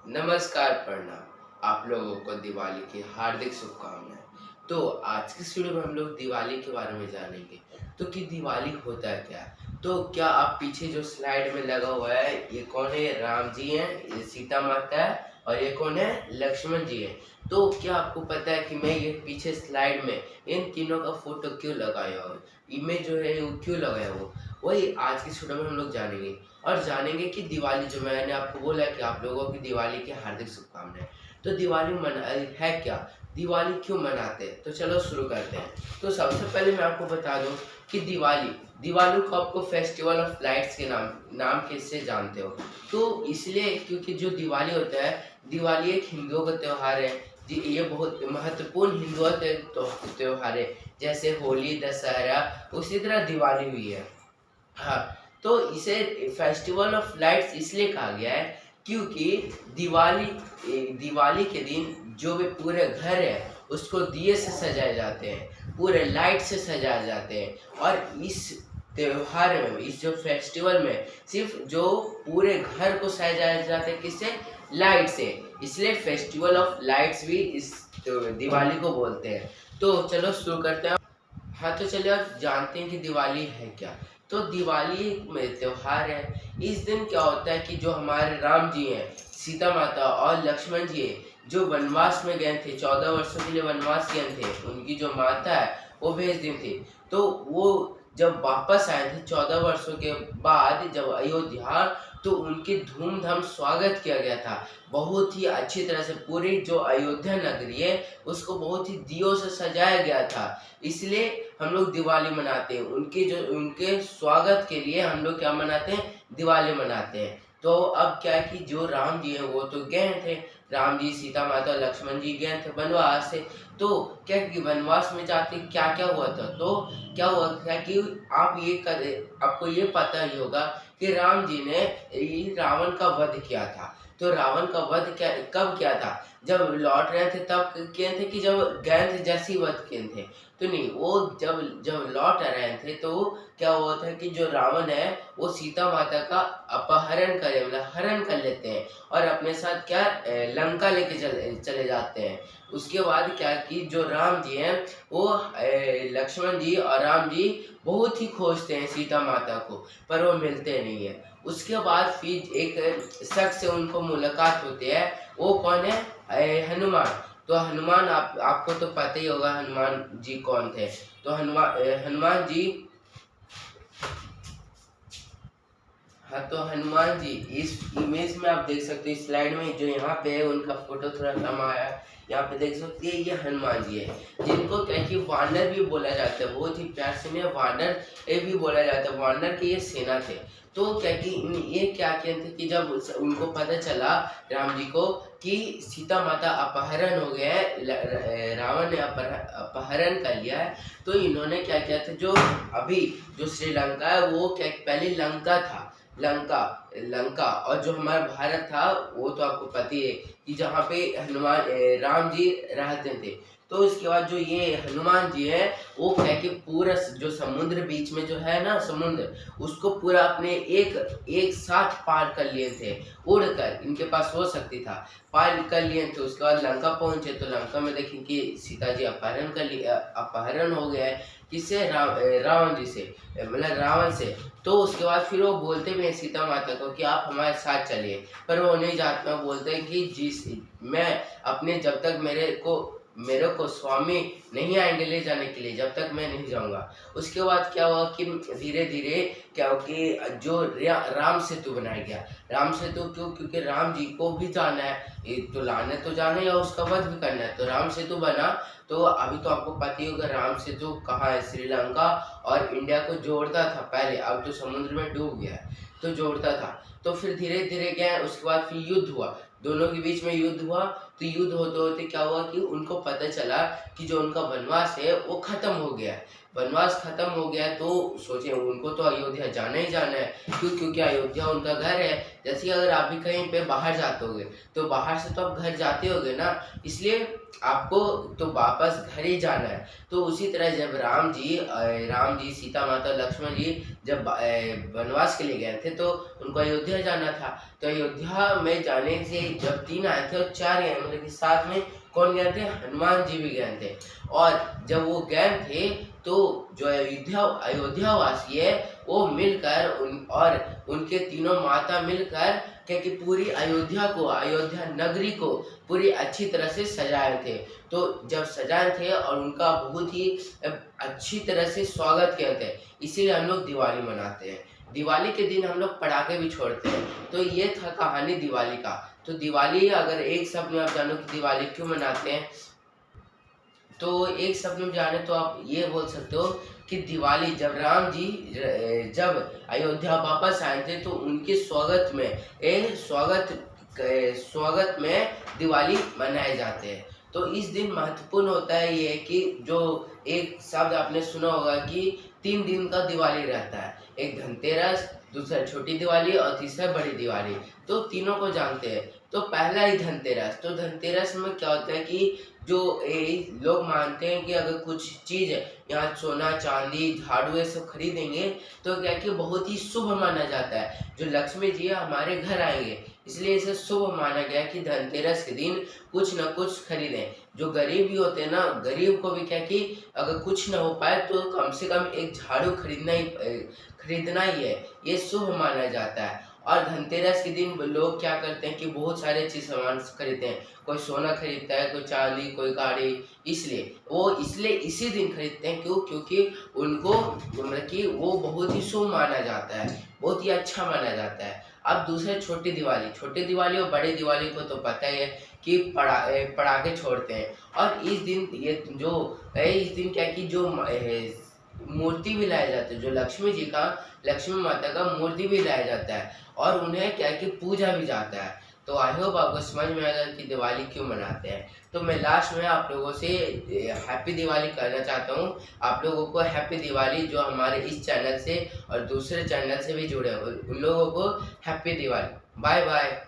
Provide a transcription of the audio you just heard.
नमस्कार, प्रणाम। आप लोगों को दिवाली की हार्दिक शुभकामनाएँ। तो आज की इस वीडियो में हम लोग दिवाली के बारे में जानेंगे। तो कि दिवाली होता है क्या? तो क्या आप पीछे जो स्लाइड में लगा हुआ है, ये कौन है? राम जी हैं, ये सीता माता है और ये कौन है? लक्ष्मण जी हैं। तो क्या आपको पता है कि मैं ये पीछे स्लाइड में इन तीनों का फ़ोटो क्यों लगाया हूँ? इमेज जो है वो क्यों लगाया हूँ? वही आज की इस वीडियो में हम लोग जानेंगे। और जानेंगे कि दिवाली जो मैंने आपको बोला है कि आप लोगों की दिवाली की हार्दिक शुभकामनाएं। तो दिवाली है क्या? दिवाली क्यों मनाते हैं? तो चलो शुरू करते हैं। तो सबसे पहले मैं आपको बता दूं कि दिवाली को आपको फेस्टिवल ऑफ लाइट्स के नाम किससे जानते हो? तो इसलिए क्योंकि जो दिवाली होता है, दिवाली एक हिंदुओं का त्यौहार है। ये बहुत महत्वपूर्ण हिंदुओं के त्यौहार है। जैसे होली, दशहरा, उसी तरह दिवाली भी है। हाँ, तो इसे फेस्टिवल ऑफ लाइट्स इसलिए कहा गया है क्योंकि दिवाली के दिन जो भी पूरे घर है उसको दिए से सजाए जाते हैं, पूरे लाइट से सजाए जाते हैं। और इस त्योहार में, इस जो फेस्टिवल में, सिर्फ जो पूरे घर को सजाया जाता है किससे? लाइट से। इसलिए फेस्टिवल ऑफ लाइट्स भी इस दिवाली को बोलते हैं। तो चलो शुरू करते हैं। हाँ, तो चलिए आप जानते हैं कि दिवाली है क्या। तो दिवाली में त्योहार है। इस दिन क्या होता है कि जो हमारे राम जी हैं, सीता माता और लक्ष्मण जी हैं, जो वनवास में गए थे, 14 वर्षों के लिए वनवास गए थे, उनकी जो माता है वो भेज दी थी। तो वो जब वापस आए थे 14 वर्षों के बाद, जब अयोध्या, तो उनके धूमधाम स्वागत किया गया था। बहुत ही अच्छी तरह से पूरी जो अयोध्या नगरी है उसको बहुत ही दियों से सजाया गया था। इसलिए हम लोग दिवाली मनाते हैं। उनके स्वागत के लिए हम लोग क्या मनाते हैं? दिवाली मनाते हैं। तो अब क्या है कि जो राम जी हैं वो तो गए थे, राम जी, सीता माता, लक्ष्मण जी गए थे वनवास से। तो क्या कि वनवास में जाके क्या क्या हुआ था? तो क्या हुआ था कि आपको ये पता ही होगा कि राम जी ने रावण का वध किया था। तो रावण का वध कब किया था? जब लौट रहे थे तब किए थे कि जब गए थे जैसे ही वध किए थे? तो नहीं, वो जब जब लौट रहे थे तो क्या हुआ था कि जो रावण है वो सीता माता का अपहरण करे, मतलब हरण कर लेते हैं और अपने साथ क्या लंका लेके चले जाते हैं। उसके बाद क्या कि जो राम जी हैं वो लक्ष्मण जी और राम जी बहुत ही खोजते हैं सीता माता को, पर वो मिलते नहीं है। उसके बाद फिर एक शख्स से उनको मुलाकात होती है। वो कौन है? हनुमान। तो हनुमान, आपको तो पता ही होगा हनुमान जी कौन थे। तो हनुमान जी, हाँ, तो हनुमान जी इस इमेज में आप देख सकते हो, इस स्लाइड में जो यहाँ पे है उनका फोटो थोड़ा कम आया है। यहाँ पे देख सकते हैं, ये हनुमान जी है, जिनको क्या कि वानर भी बोला जाता है। बहुत ही प्यार से में वानर ये भी बोला जाता है। वानर की ये सेना थे। तो क्या कि ये क्या किए थे कि जब उनको पता चला राम जी को कि सीता माता अपहरण हो गया है, रावण ने अपहरण कर लिया है, तो इन्होंने क्या किया था, जो अभी जो श्रीलंका है वो क्या पहले लंका था, लंका लंका और जो हमारा भारत था वो तो आपको पता ही है कि जहाँ पे राम जी रहते थे। तो उसके बाद जो ये हनुमान जी है वो क्या कि पूरा जो समुद्र बीच में जो है ना, समुद्र, उसको पूरा अपने एक साथ पार कर लिए थे उड़कर। इनके पास हो सकती था, पार कर लिए थे। उसके बाद लंका पहुंचे तो लंका में देखें कि सीता जी अपहरण हो गया है। किससे? रावण जी से, मतलब रावण से। तो उसके बाद फिर वो बोलते भी हैं सीता माता को कि आप हमारे साथ चलिए, पर वो नहीं जाते हैं। बोलते हैं कि मैं अपने, जब तक मेरे को स्वामी नहीं आएंगे ले जाने के लिए, जब तक मैं नहीं जाऊंगा। उसके बाद क्या हुआ कि धीरे धीरे क्या हुआ कि जो राम सेतु बनाया गया। राम सेतु क्यों? क्योंकि राम जी को भी जाना है, तो लाने तो जाना है या उसका वध भी करना है, तो राम सेतु बना। तो अभी तो आपको पता ही होगा राम सेतु कहाँ है? श्रीलंका और इंडिया को जोड़ता था पहले, अब तो समुद्र में डूब गया है, तो जोड़ता था। तो फिर धीरे धीरे गया, उसके बाद फिर युद्ध हुआ, दोनों के बीच में युद्ध हुआ। तो युद्ध होते होते क्या हुआ कि उनको पता चला कि जो उनका वनवास है वो खत्म हो गया है। वनवास खत्म हो गया तो सोचे उनको तो अयोध्या जाना ही जाना है। क्यों? क्योंकि अयोध्या उनका घर है। जैसे अगर आप भी कहीं पे बाहर जाते होगे तो बाहर से तो आप घर जाते होगे ना, इसलिए आपको तो वापस घर ही जाना है। तो उसी तरह जब राम जी, सीता माता, लक्ष्मण जी जब वनवास के लिए गए थे तो उनको अयोध्या जाना था। तो अयोध्या में जाने से जब 3 आए थे और 4 गए, मतलब कि साथ में कौन गए थे, हनुमान जी भी गए थे। और जब वो गए थे तो जो अयोध्या वासी है वो मिलकर और उनके तीनों माता मिलकर कि पूरी अयोध्या को, अयोध्या नगरी को पूरी अच्छी तरह से सजाए थे। तो जब सजाए थे और उनका बहुत ही अच्छी तरह से स्वागत किया थे, इसीलिए हम लोग दिवाली मनाते हैं। दिवाली के दिन हम लोग पटाखे भी छोड़ते हैं। तो ये था कहानी दिवाली का। तो दिवाली, अगर एक शब्द में आप जानो कि दिवाली क्यों मनाते हैं, तो एक शब्द में जाने तो आप ये बोल सकते हो कि दिवाली, जब राम जी जब अयोध्या वापस आए थे तो उनके स्वागत में दिवाली मनाए जाते हैं। तो इस दिन महत्वपूर्ण होता है ये कि जो एक शब्द आपने सुना होगा कि 3 दिन का दिवाली रहता है, एक धनतेरस, दूसरा छोटी दिवाली और तीसरा बड़ी दिवाली। तो तीनों को जानते हैं। तो पहला ही धनतेरस। तो धनतेरस में क्या होता है कि जो लोग मानते हैं कि अगर कुछ चीज़ यहाँ सोना चांदी झाड़ू ये सब खरीदेंगे तो क्या कि बहुत ही शुभ माना जाता है, जो लक्ष्मी जी हमारे घर आएंगे, इसलिए इसे शुभ माना गया कि धनतेरस के दिन कुछ न कुछ खरीदें। जो गरीब भी होते हैं ना, गरीब को भी क्या कि अगर कुछ न हो पाए तो कम से कम एक झाड़ू खरीदना ही है, ये शुभ माना जाता है। और धनतेरस के दिन लोग क्या करते हैं कि बहुत सारे चीज सामान खरीदते हैं, कोई सोना खरीदता है, कोई चांदी, कोई गाड़ी। इसलिए इसी दिन खरीदते हैं। क्यों? क्योंकि उनको मतलब कि वो बहुत ही शुभ माना जाता है, बहुत ही अच्छा माना जाता है। अब दूसरे छोटी दिवाली और बड़ी दिवाली को तो पता ही है कि पटाखे छोड़ते हैं। और इस दिन क्या कि जो मूर्ति भी लाया जाता है, जो लक्ष्मी माता का मूर्ति भी लाया जाता है और उन्हें क्या कि पूजा भी जाता है। तो आई होप आपको समझ में आएगा कि दिवाली क्यों मनाते हैं। तो मैं लास्ट में आप लोगों से हैप्पी दिवाली करना चाहता हूँ। आप लोगों को हैप्पी दिवाली, जो हमारे इस चैनल से और दूसरे चैनल से भी जुड़े हैं उन लोगों को हैप्पी दिवाली। Bye bye.